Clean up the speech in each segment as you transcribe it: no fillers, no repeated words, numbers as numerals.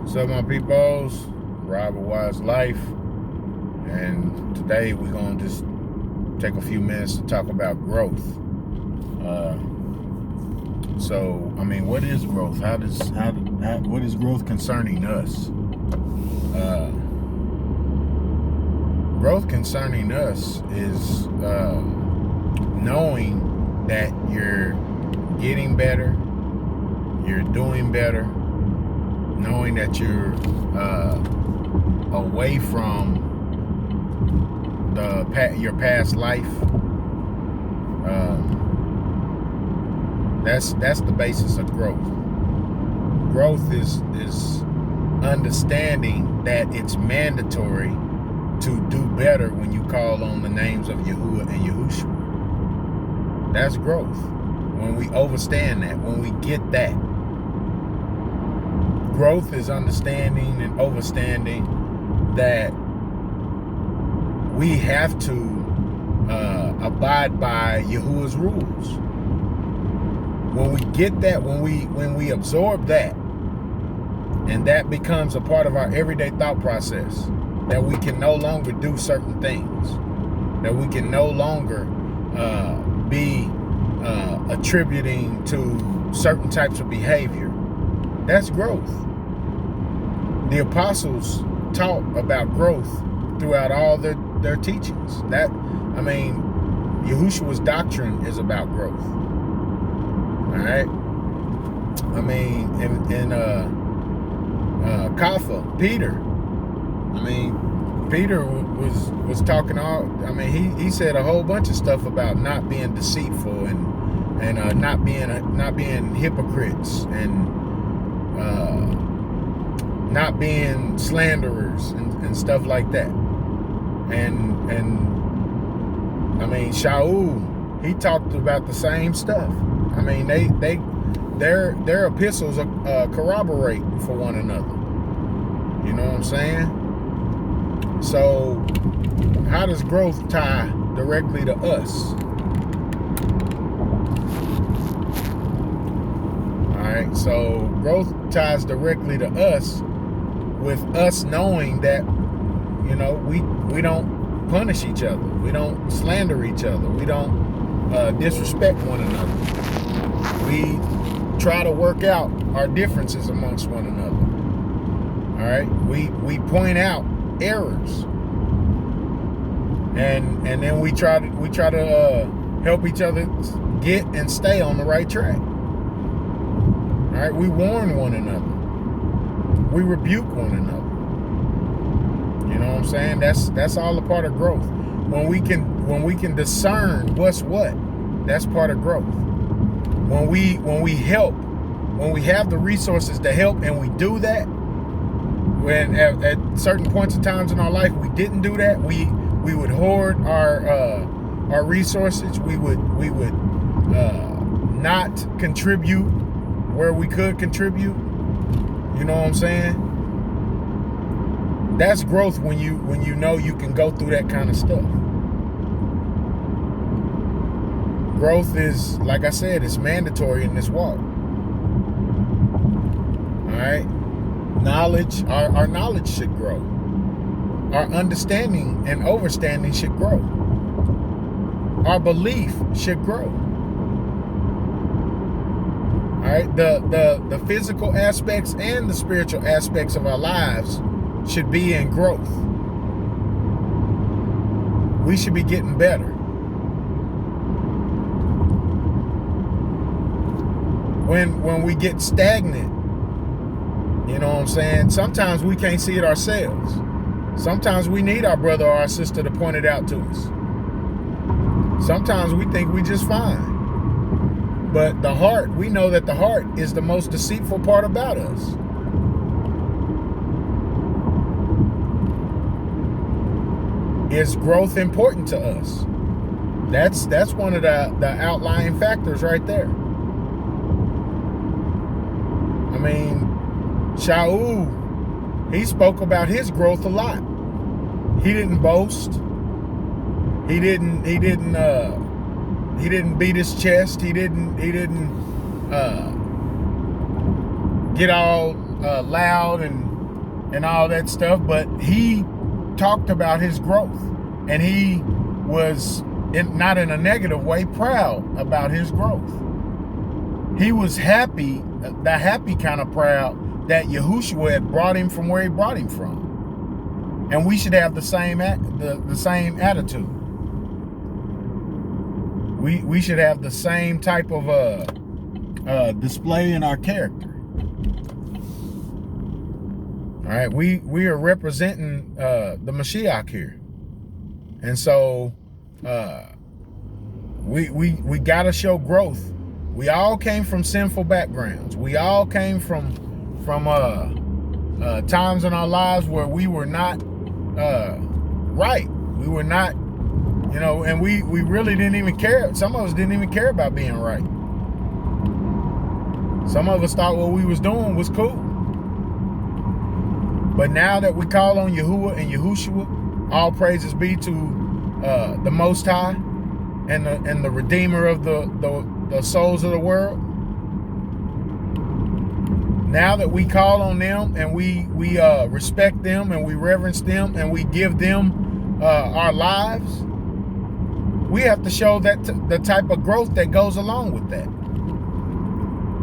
What's up, my peoples? Rob a Wise Life, and today we're gonna just take a few minutes to talk about growth. What is growth? What is growth concerning us? Growth concerning us is knowing that you're getting better, you're doing better, knowing that you're away from your past life. That's the basis of growth. Growth is understanding that it's mandatory to do better when you call on the names of Yahuwah and Yahushua. That's growth. When we understand that, when we get that. Growth is understanding and overstanding that we have to abide by Yahuwah's rules. When we get that, when we absorb that, and that becomes a part of our everyday thought process, that we can no longer do certain things, that we can no longer be attributing to certain types of behavior, that's growth. The apostles taught about growth throughout all their teachings. Yahushua's doctrine is about growth. All right. In Kapha, Peter. Peter was talking he said a whole bunch of stuff about not being deceitful and not being hypocrites and not being slanderers and stuff like that. And Shaul, he talked about the same stuff. Their epistles corroborate for one another. You know what I'm saying? So how does growth tie directly to us? All right, so growth ties directly to us with us knowing that, we don't punish each other. We don't slander each other. We don't disrespect one another. We try to work out our differences amongst one another. All right, we point out errors, and then we try to help each other get and stay on the right track. All right, we warn one another. We rebuke one another. You know what I'm saying? That's all a part of growth. When we can discern what's what, that's part of growth. When we help, when we have the resources to help, and we do that, when at certain points of times in our life we didn't do that, we would hoard our resources. We would not contribute where we could contribute. You know what I'm saying? That's growth when you know you can go through that kind of stuff. Growth is, like I said, it's mandatory in this walk. All right? Knowledge, our knowledge should grow. Our understanding and overstanding should grow. Our belief should grow. All right? The physical aspects and the spiritual aspects of our lives should be in growth. We should be getting better. When we get stagnant, you know what I'm saying? Sometimes we can't see it ourselves. Sometimes we need our brother or our sister to point it out to us. Sometimes we think we just fine. But the heart, we know that the heart is the most deceitful part about us. Is growth important to us? That's one of the outlying factors right there. Shaul, he spoke about his growth a lot. He didn't boast. He didn't beat his chest. He didn't get all loud and and all that stuff, but he talked about his growth, and he was not in a negative way, proud about his growth. He was happy, the happy kind of proud that Yahushua had brought him from where he brought him from. And we should have the same attitude. We should have the same type of display in our character. All right, we are representing the Mashiach here, and so we gotta show growth. We all came from sinful backgrounds. We all came from times in our lives where we were not right. We were not, and we really didn't even care. Some of us didn't even care about being right. Some of us thought what we was doing was cool. But now that we call on Yahuwah and Yahushua, all praises be to the Most High and the Redeemer of the souls of the world. Now that we call on them and we respect them and we reverence them and we give them our lives, we have to show that the type of growth that goes along with that.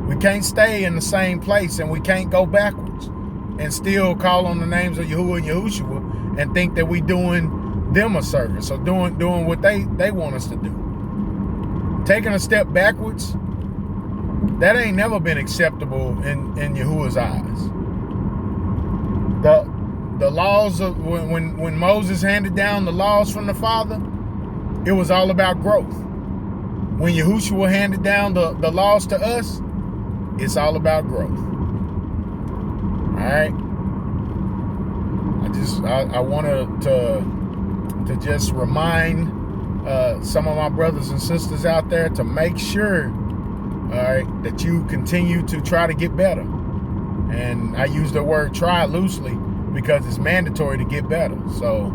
We can't stay in the same place, and we can't go backwards and still call on the names of Yahuwah and Yahushua and think that we doing them a service or doing what they want us to do. Taking a step backwards, that ain't never been acceptable in Yahuwah's eyes. The laws of when Moses handed down the laws from the Father, it was all about growth. When Yahushua handed down the laws to us, it's all about growth. All right. I wanted to just remind some of my brothers and sisters out there to make sure, all right, that you continue to try to get better. And I use the word try loosely because it's mandatory to get better. So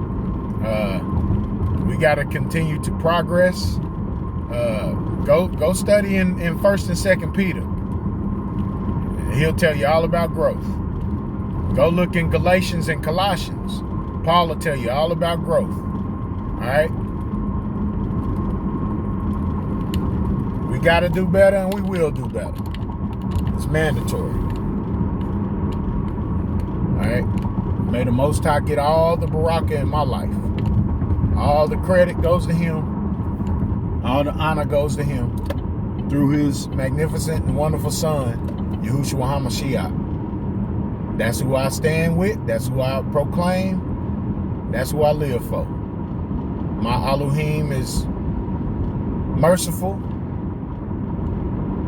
we got to continue to progress. Go study in 1st and 2nd Peter. He'll tell you all about growth. Go look in Galatians and Colossians. Paul will tell you all about growth. All right? We got to do better, and we will do better. It's mandatory. All right? May the Most High get all the baraka in my life. All the credit goes to him. All the honor goes to him through his magnificent and wonderful Son, Yahushua HaMashiach. That's who I stand with. That's who I proclaim. That's who I live for. My Elohim is merciful.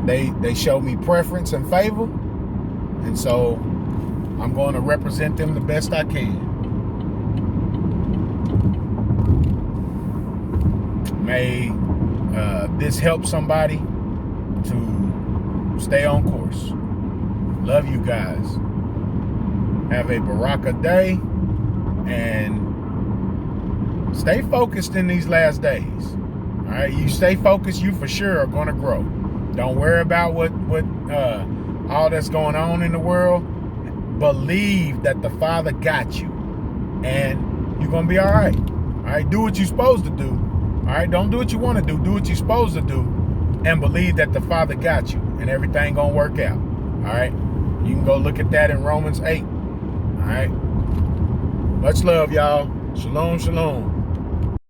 They show me preference and favor. And so I'm going to represent them the best I can. May this help somebody to stay on course. Love you guys. Have a baraka day and stay focused in these last days. All right, you stay focused, you for sure are going to grow. Don't worry about what all that's going on in the world. Believe that the Father got you, and you're going to be all right. All right, do what you're supposed to do. All right, don't do what you want to do. Do what you're supposed to do, and believe that the Father got you, and everything going to work out. All right, you can go look at that in Romans 8. All right, much love, y'all. Shalom, shalom.